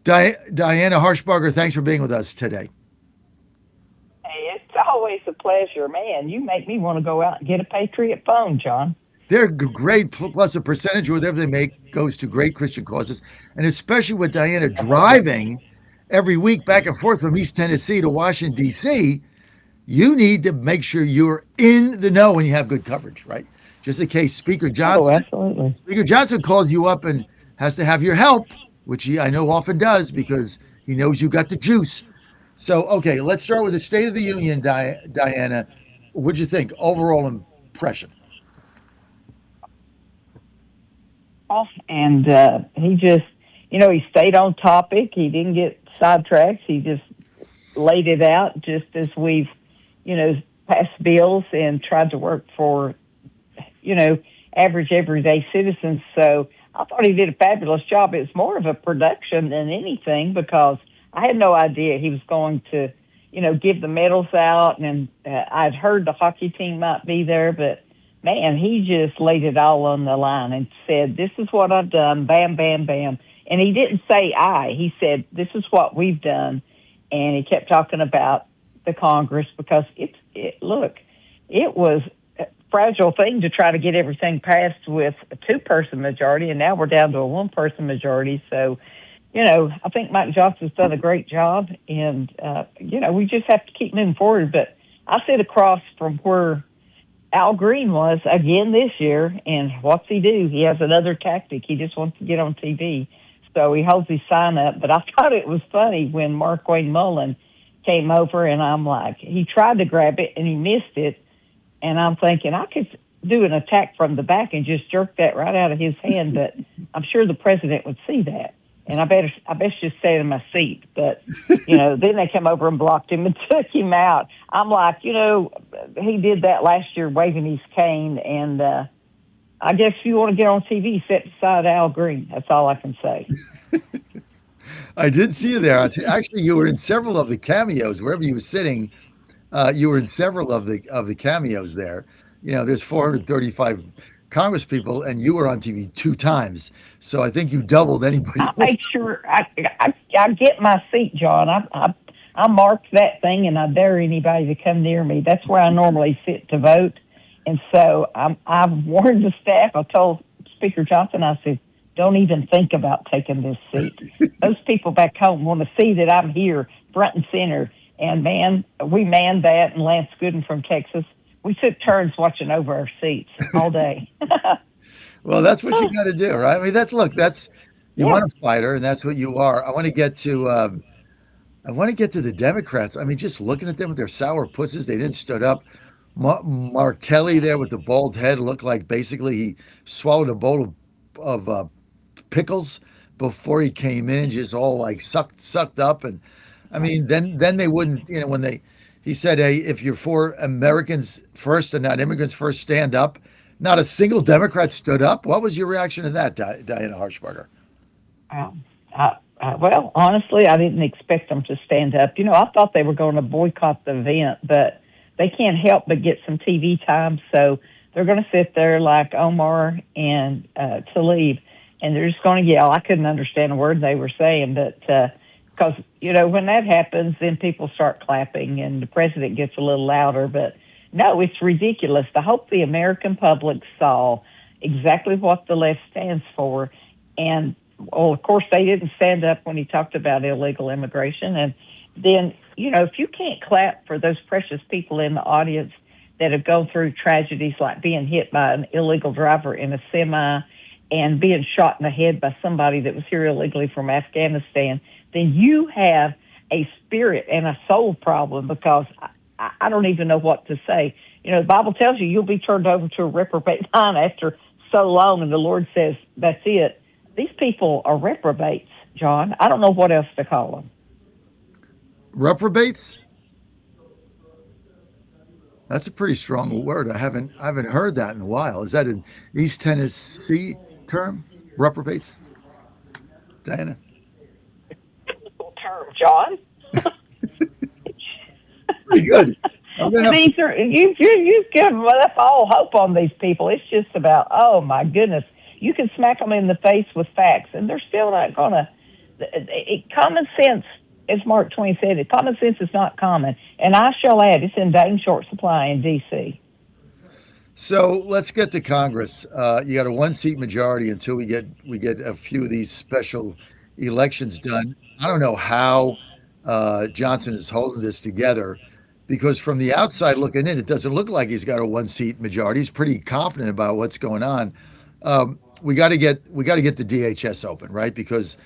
Diana Harshbarger, thanks for being with us today. Hey, it's always a pleasure, man. You make me want to go out and get a Patriot phone, John. They're great, plus a percentage of whatever they make goes to great Christian causes. And especially with Diana driving every week back and forth from East Tennessee to Washington, D.C., you need to make sure you're in the know when you have good coverage, right? Just in case Oh, absolutely. Speaker Johnson calls you up and has to have your help, which I know often does because he knows you got the juice. So, okay, let's start with the State of the Union, Diana. What'd you think? Overall impression. Oh, and he just, he stayed on topic. He didn't get sidetracked. He just laid it out just as we've, you know, passed bills and tried to work for, you know, average everyday citizens. So I thought he did a fabulous job. It's more of a production than anything because I had no idea he was going to, give the medals out. And I'd heard the hockey team might be there, but man, he just laid it all on the line and said, "This is what I've done." Bam, bam, bam. And he didn't say I. He said, "This is what we've done." And he kept talking about the Congress because look, it was fragile thing to try to get everything passed with a two-person majority, and now we're down to a one-person majority. So, I think Mike Johnson's done a great job, and we just have to keep moving forward. But I sit across from where Al Green was again this year, and what's he do? He has another tactic. He just wants to get on TV, so he holds his sign up. But I thought it was funny when Mark Wayne Mullen came over, and I'm like, he tried to grab it and he missed it, and I'm thinking I could do an attack from the back and just jerk that right out of his hand, but I'm sure the president would see that. And I best just stay in my seat. But, then they come over and blocked him and took him out. I'm like, he did that last year waving his cane. And I guess if you want to get on TV, sit beside Al Green. That's all I can say. I did see you there. Actually, you were in several of the cameos wherever you were sitting. You were in several of the cameos there. There's 435 Congress people, and you were on TV two times. So I think you doubled anybody I else. make sure I get my seat, John. I mark that thing and I dare anybody to come near me. That's where I normally sit to vote. And so I've warned the staff. I told Speaker Johnson, I said, don't even think about taking this seat. Those people back home want to see that I'm here front and center. And man, we manned that. And Lance Gooden from Texas, we took turns watching over our seats all day. Well, that's what you got to do, right? I mean, that's you Yeah. want a fighter, and that's what you are. I want to get to the Democrats. I mean, just looking at them with their sour pusses, they didn't stood up. Mark Kelly there with the bald head looked like basically he swallowed a bowl of pickles before he came in, just all like sucked up. And I mean, then they wouldn't, when he said, "Hey, if you're for Americans first and not immigrants first, stand up." Not a single Democrat stood up. What was your reaction to that, Diana Harshbarger? Um, well, honestly, I didn't expect them to stand up. I thought they were going to boycott the event, but they can't help but get some TV time. So they're going to sit there like Omar and Tlaib, and they're just going to yell. I couldn't understand a word they were saying, but because, when that happens, then people start clapping and the president gets a little louder. But no, it's ridiculous. I hope the American public saw exactly what the left stands for. And well, of course, they didn't stand up when he talked about illegal immigration. And then, if you can't clap for those precious people in the audience that have gone through tragedies like being hit by an illegal driver in a semi and being shot in the head by somebody that was here illegally from Afghanistan, then you have a spirit and a soul problem because I don't even know what to say. The Bible tells you you'll be turned over to a reprobate mind after so long, and the Lord says, that's it. These people are reprobates, John. I don't know what else to call them. Reprobates? That's a pretty strong word. I haven't heard that in a while. Is that an East Tennessee term? Reprobates, Diana? Term, John. Pretty good. I'm gonna have to. These are you've given up all hope on these people. It's just about, oh my goodness, you can smack them in the face with facts, and they're still not gonna common sense, as Mark Twain said, common sense is not common. And I shall add, it's in dang short supply in D.C. So let's get to Congress. You got a one-seat majority until we get a few of these special elections done. I don't know how Johnson is holding this together, because from the outside looking in, it doesn't look like he's got a one-seat majority. He's pretty confident about what's going on. We got to get the DHS open, right? Because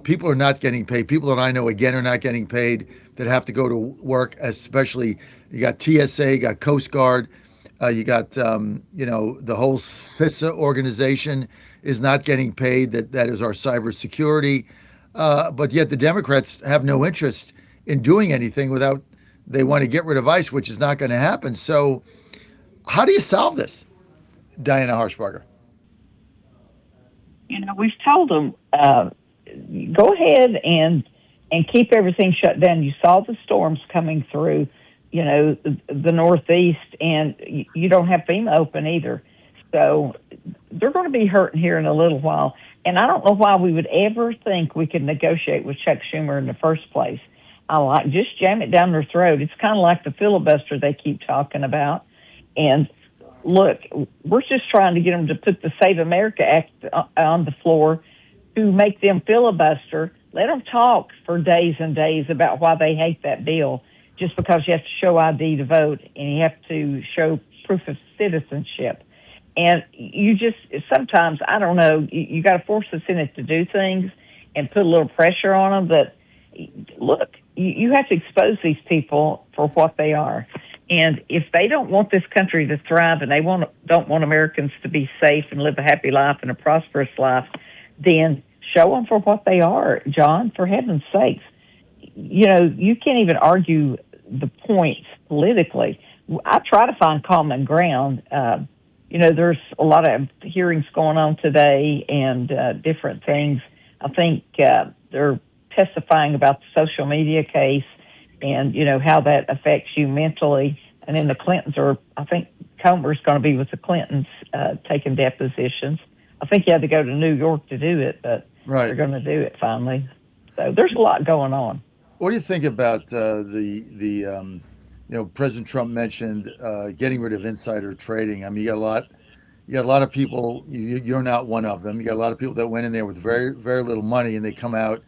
people are not getting paid. People that I know again are not getting paid that have to go to work. Especially you got TSA, you got Coast Guard. You got, the whole CISA organization is not getting paid. That is our cybersecurity. But yet the Democrats have no interest in doing anything without they want to get rid of ICE, which is not going to happen. So how do you solve this, Diana Harshbarger? We've told them, go ahead and keep everything shut down. You saw the storms coming through, the Northeast, and you don't have FEMA open either. So they're going to be hurting here in a little while. And I don't know why we would ever think we could negotiate with Chuck Schumer in the first place. Just jam it down their throat. It's kind of like the filibuster they keep talking about. And look, we're just trying to get them to put the Save America Act on the floor to make them filibuster. Let them talk for days and days about why they hate that bill, just because you have to show ID to vote and you have to show proof of citizenship. And sometimes, I don't know, you got to force the Senate to do things and put a little pressure on them. But look, you have to expose these people for what they are. And if they don't want this country to thrive and they don't want Americans to be safe and live a happy life and a prosperous life, then show them for what they are, John, for heaven's sakes. You can't even argue the points politically. I try to find common ground. There's a lot of hearings going on today and different things. I think they're testifying about the social media case and, how that affects you mentally. And then the Clintons I think Comer's going to be with the Clintons taking depositions. I think you had to go to New York to do it, but Right. they're going to do it finally. So there's a lot going on. What do you think about President Trump mentioned getting rid of insider trading? I mean, you got a lot of people. You're not one of them. You got a lot of people that went in there with very, very little money, and they come out.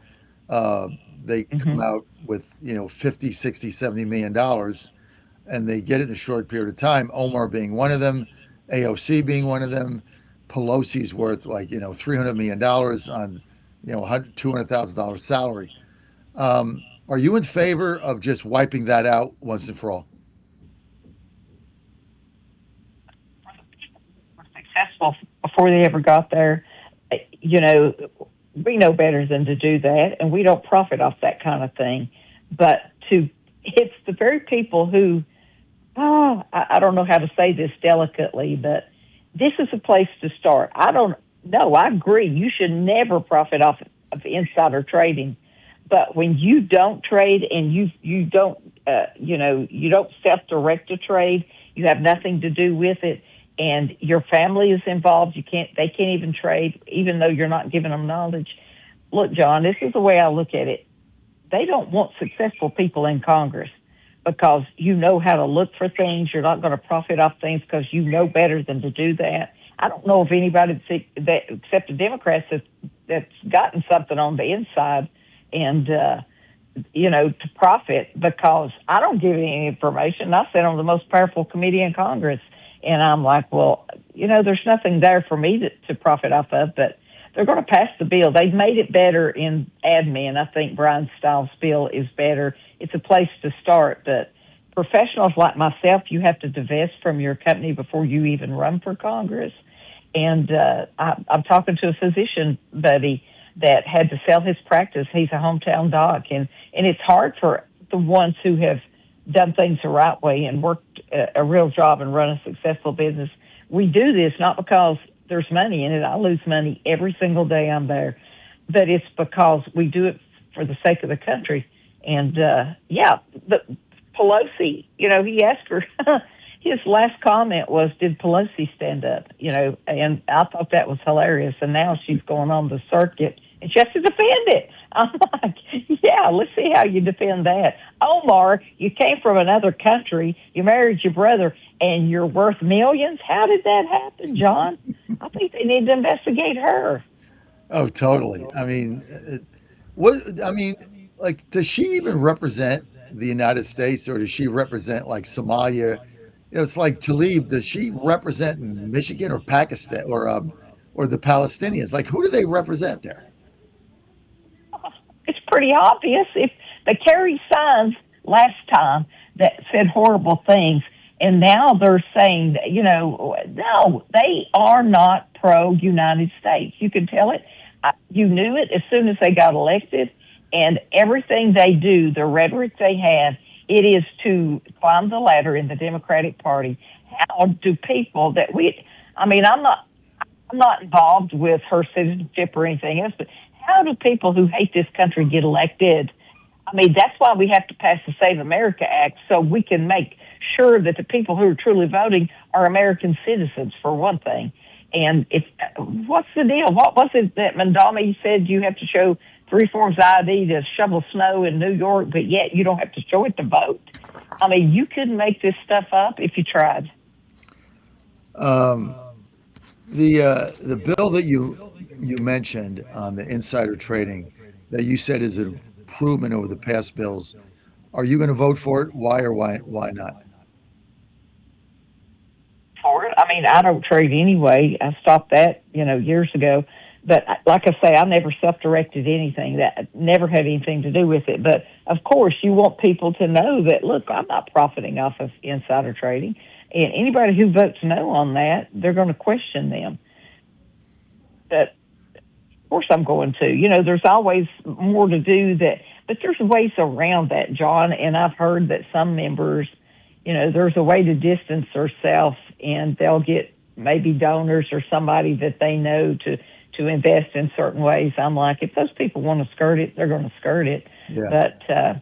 Come out with 50, 60, 70 million dollars, and they get it in a short period of time. Omar being one of them, AOC being one of them. Pelosi's worth like $300 million on $200,000 salary. Are you in favor of just wiping that out once and for all? Were successful before they ever got there. We know better than to do that, and we don't profit off that kind of thing. But it's the very people who, I don't know how to say this delicately, but this is a place to start. I don't know. I agree. You should never profit off of insider trading. But when you don't trade and you don't self-direct a trade, you have nothing to do with it, and your family is involved. They can't even trade, even though you're not giving them knowledge. Look, John, this is the way I look at it. They don't want successful people in Congress because you know how to look for things. You're not going to profit off things because you know better than to do that. I don't know of anybody except the Democrats that's gotten something on the inside and, to profit, because I don't give any information. I sit on the most powerful committee in Congress. And I'm like, well, there's nothing there for me to profit off of, but they're going to pass the bill. They've made it better in admin. I think Brian Stiles' bill is better. It's a place to start, but professionals like myself, you have to divest from your company before you even run for Congress. And I'm talking to a physician buddy that had to sell his practice. He's a hometown doc, and it's hard for the ones who have done things the right way and worked a real job and run a successful business. We do this not because there's money in it. I lose money every single day I'm there, but it's because we do it for the sake of the country. And but Pelosi, he asked her. His last comment was, "Did Pelosi stand up?" And I thought that was hilarious. And now she's going on the circuit and she has to defend it. I'm like, yeah, let's see how you defend that. Omar, you came from another country, you married your brother, and you're worth millions. How did that happen, John? I think they need to investigate her. Oh, totally. I mean, what I mean, like, does she even represent the United States, or does she represent like Somalia? You know, it's like Talib. Does she represent Michigan or Pakistan or the Palestinians? Like, who do they represent there? It's pretty obvious. If they carry signs last time that said horrible things, and now they're saying, that, no, they are not pro United States. You can tell it. You knew it as soon as they got elected, and everything they do, the rhetoric they have, it is to climb the ladder in the Democratic Party. How do people that we? I mean, I'm not involved with her citizenship or anything else, but how do people who hate this country get elected? I mean, that's why we have to pass the Save America Act so we can make sure that the people who are truly voting are American citizens, for one thing. And if what's the deal? What was it that Mandami said you have to show three forms of ID to shovel snow in New York, but yet you don't have to show it to vote? I mean, you couldn't make this stuff up if you tried. Um, the bill that you mentioned on the insider trading that you said is an improvement over the past bills. Are you going to vote for it? Why or why not? For it. I mean, I don't trade anyway. I stopped that, years ago. But like I say, I never self-directed anything. That never had anything to do with it. But of course, you want people to know that. Look, I'm not profiting off of insider trading, and anybody who votes no on that, they're going to question them. But of course, I'm going to. There's always more to do that, but there's ways around that, John. And I've heard that some members, there's a way to distance themselves, and they'll get maybe donors or somebody that they know to invest in certain ways. I'm like, if those people want to skirt it, they're going to skirt it. Yeah. But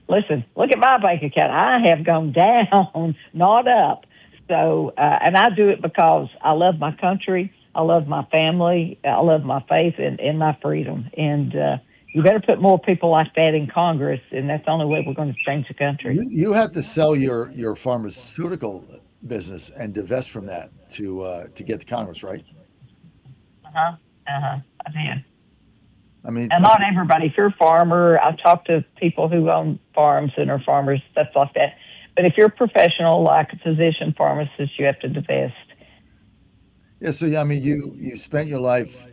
listen, look at my bank account. I have gone down, not up. So, and I do it because I love my country, I love my family, I love my faith and my freedom. And you better put more people like that in Congress, and that's the only way we're going to change the country. You have to sell your pharmaceutical business and divest from that to get to Congress, right? Uh huh. Uh huh. I did. I mean, And not everybody. If you're a farmer, I've talked to people who own farms and are farmers, stuff like that. But if you're a professional, like a physician, pharmacist, you have to divest. yeah. So yeah, I mean, you spent your life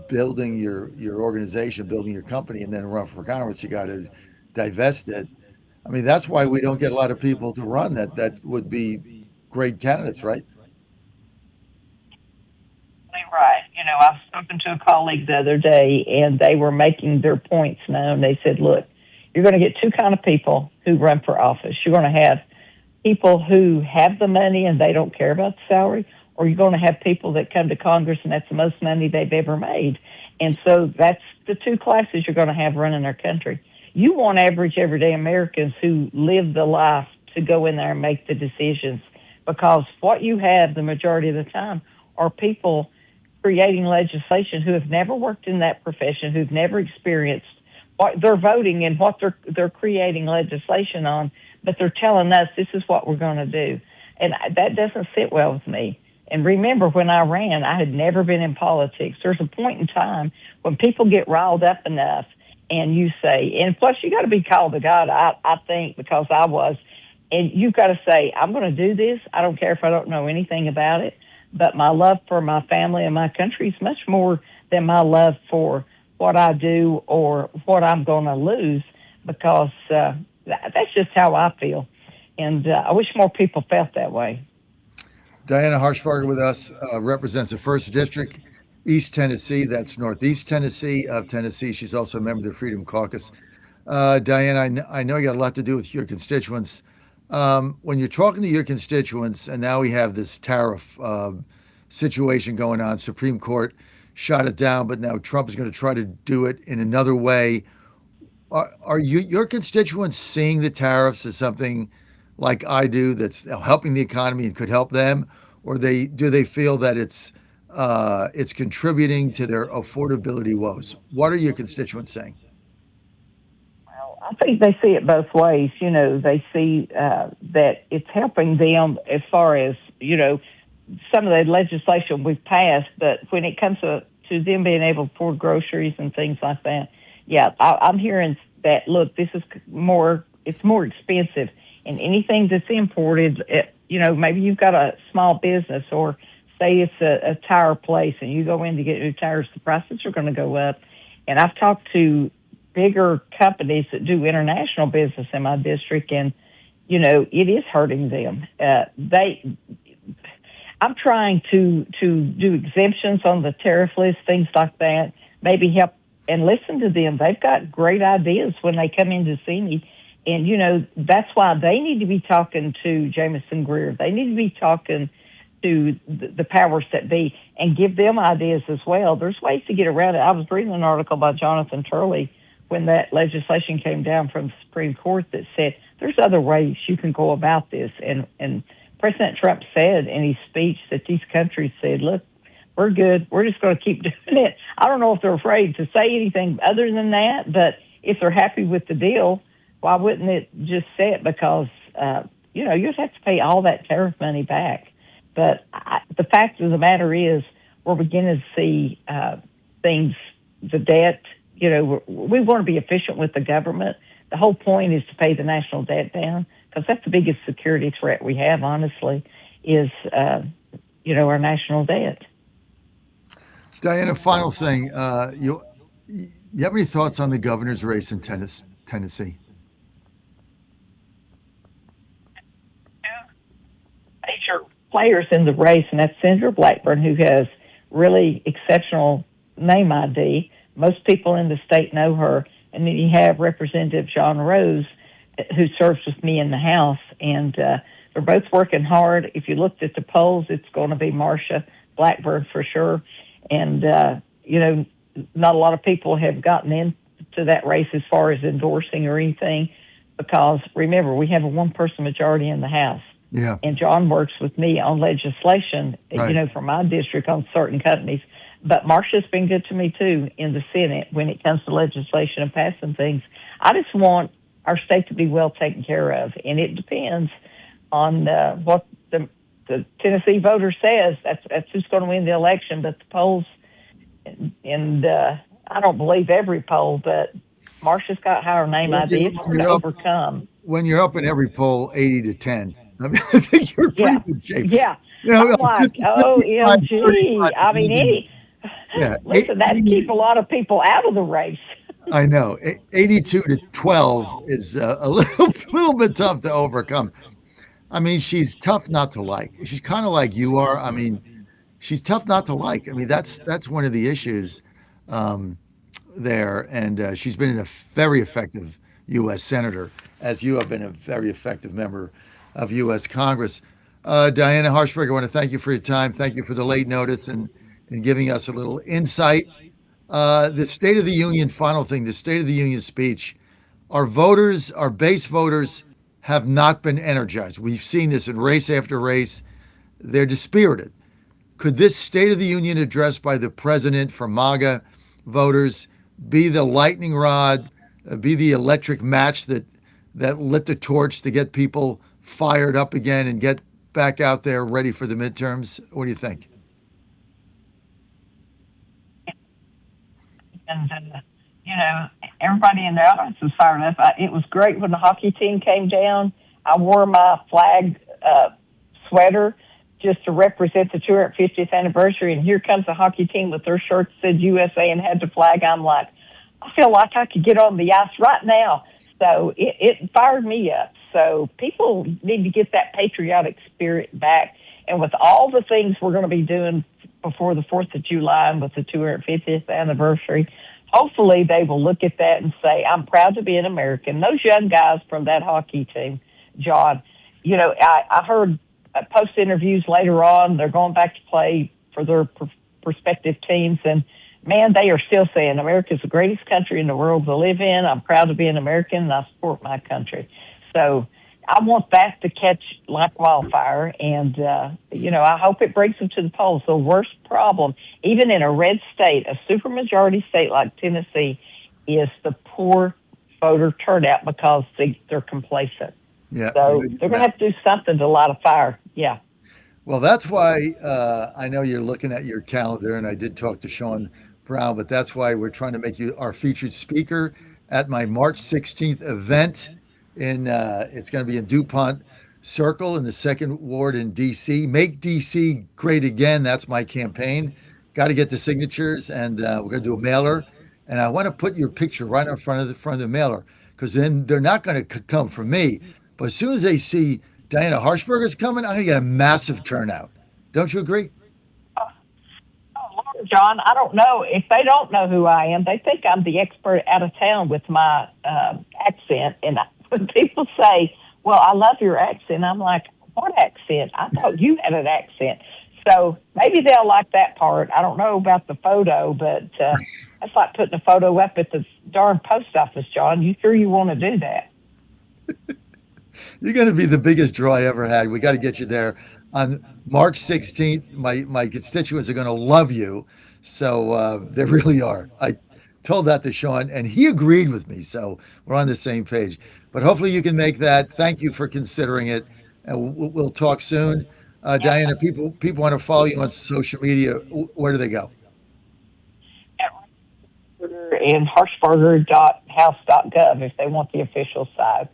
building your organization, building your company, and then run for Congress. You got to divest it. I mean, that's why we don't get a lot of people to run that would be great candidates, right? Right. I've spoken to a colleague the other day, and they were making their points known. They said, look, you're going to get two kind of people who run for office. You're going to have people who have the money and they don't care about the salary, or you're going to have people that come to Congress and that's the most money they've ever made. And so that's the two classes you're going to have running our country. You want average, everyday Americans who live the life to go in there and make the decisions, because what you have the majority of the time are people creating legislation who have never worked in that profession, who've never experienced what they're voting and what they're creating legislation on, but they're telling us this is what we're going to do. And that doesn't sit well with me. And remember, when I ran, I had never been in politics. There's a point in time when people get riled up enough and you say, and plus you got to be called to God, I think, because I was, and you've got to say, I'm going to do this. I don't care if I don't know anything about it, but my love for my family and my country is much more than my love for what I do or what I'm going to lose, because that's just how I feel. And I wish more people felt that way. Diana Harshbarger with us represents the First District, East Tennessee. That's Northeast Tennessee of Tennessee. She's also a member of the Freedom Caucus. Diana, I know you got a lot to do with your constituents. When you're talking to your constituents, and now we have this tariff situation going on, Supreme Court shot it down, but now Trump is going to try to do it in another way. Are your constituents seeing the tariffs as something like I do that's helping the economy and could help them, or do they feel that it's contributing to their affordability woes? What are your constituents saying? think they see it both ways. They see that it's helping them as far as, some of the legislation we've passed, but when it comes to them being able to afford groceries and things like that, yeah, I'm hearing that, look, this is it's more expensive. And anything that's imported, maybe you've got a small business, or say it's a tire place and you go in to get new tires, the prices are going to go up. And I've talked to bigger companies that do international business in my district, and, it is hurting them. I'm trying to do exemptions on the tariff list, things like that, maybe help and listen to them. They've got great ideas when they come in to see me. And, that's why they need to be talking to Jameson Greer. They need to be talking to the powers that be and give them ideas as well. There's ways to get around it. I was reading an article by Jonathan Turley when that legislation came down from the Supreme Court that said there's other ways you can go about this. And President Trump said in his speech that these countries said, look, we're good. We're just going to keep doing it. I don't know if they're afraid to say anything other than that, but if they're happy with the deal, why wouldn't it just say it? Because, you'd have to pay all that tariff money back. But the fact of the matter is we're beginning to see things, the debt, we want to be efficient with the government. The whole point is to pay the national debt down, because that's the biggest security threat we have, honestly, is, our national debt. Diana, final thing. You have any thoughts on the governor's race in Tennessee? Major players in the race, and that's Senator Blackburn, who has really exceptional name ID. Most people in the state know her. And then you have Representative John Rose, who serves with me in the House, and they're both working hard. If you looked at the polls, it's going to be Marsha Blackburn for sure. And, not a lot of people have gotten into that race as far as endorsing or anything, because remember, we have a one-person majority in the House. Yeah. And John works with me on legislation, right, for my district on certain companies. But Marsha's been good to me, too, in the Senate when it comes to legislation and passing things. I just want our state to be well taken care of, and it depends on what the Tennessee voter says. That's who's going to win the election. But the polls, and I don't believe every poll, but Marsha's got higher name ID. It's hard to overcome. When you're up in every poll 80-10, I mean, I think you're in pretty good shape. Yeah. I'm like, 50, OMG. I mean, yeah, listen, that'd keep a lot of people out of the race. I know. 82-12 is a little bit tough to overcome. I mean, she's tough not to like. She's kind of like you are. I mean, she's tough not to like. I mean, that's one of the issues there. And she's been a very effective U.S. senator, as you have been a very effective member of U.S. Congress. Diana Harshbarger, I want to thank you for your time. Thank you for the late notice and giving us a little insight. The State of the Union, final thing, the State of the Union speech. Our voters, our base voters, have not been energized. We've seen this in race after race. They're dispirited. Could this State of the Union address by the president for MAGA voters be the lightning rod, be the electric match that lit the torch to get people fired up again and get back out there ready for the midterms? What do you think? And, everybody in the audience was fired up. It was great when the hockey team came down. I wore my flag sweater just to represent the 250th anniversary, and here comes the hockey team with their shirts that said USA and had the flag. I'm like, I feel like I could get on the ice right now. So it fired me up. So people need to get that patriotic spirit back. And with all the things we're going to be doing before the 4th of July and with the 250th anniversary, hopefully they will look at that and say, I'm proud to be an American. Those young guys from that hockey team, John, I heard post interviews later on, they're going back to play for their prospective teams. And man, they are still saying America is the greatest country in the world to live in. I'm proud to be an American and I support my country. So I want that to catch like wildfire. And, I hope it brings them to the polls. The worst problem, even in a red state, a supermajority state like Tennessee, is the poor voter turnout because they're complacent. Yeah, I know So you they're do going to that. have to do something to light a fire. Yeah. Well, that's why I know you're looking at your calendar, and I did talk to Sean Brown, but that's why we're trying to make you our featured speaker at my March 16th event. It's going to be in DuPont Circle in the Second Ward in DC. Make DC great again. That's my campaign. Got to get the signatures, and we're going to do a mailer. And I want to put your picture right in front of the mailer, because then they're not going to come from me. But as soon as they see Diana Harshbarger's coming, I'm going to get a massive turnout. Don't you agree? Oh, John, I don't know. If they don't know who I am, they think I'm the expert out of town with my accent. And when people say, well, I love your accent, I'm like, what accent? I thought you had an accent. So maybe they'll like that part. I don't know about the photo, but that's like putting a photo up at the darn post office, John. You sure you want to do that? You're going to be the biggest draw I ever had. We got to get you there on March 16th. My constituents are going to love you. So they really are. I told that to Sean, and he agreed with me. So we're on the same page. But hopefully you can make that. Thank you for considering it, and we'll talk soon. Diana, people want to follow you on social media. Where do they go? And harshbarger.house.gov if they want the official side.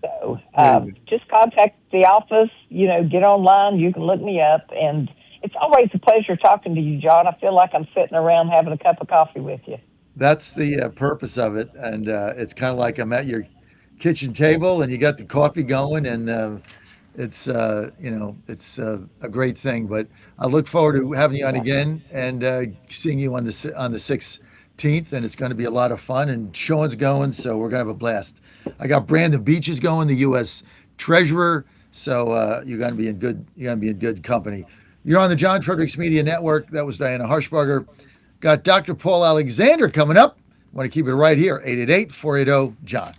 So Very good. just contact the office, get online. You can look me up. And it's always a pleasure talking to you, John. I feel like I'm sitting around having a cup of coffee with you. That's the purpose of it, and it's kind of like I'm at your kitchen table, and you got the coffee going, and it's a great thing. But I look forward to having you on Yeah. again and seeing you on the 16th, and it's going to be a lot of fun. And Sean's going, so we're going to have a blast. I got Brandon Beach is going, the U.S. Treasurer, so you're going to be in good company. You're on the John Fredericks Media Network. That was Diana Harshbarger. Got Dr. Paul Alexander coming up. Want to keep it right here, 888 480 John.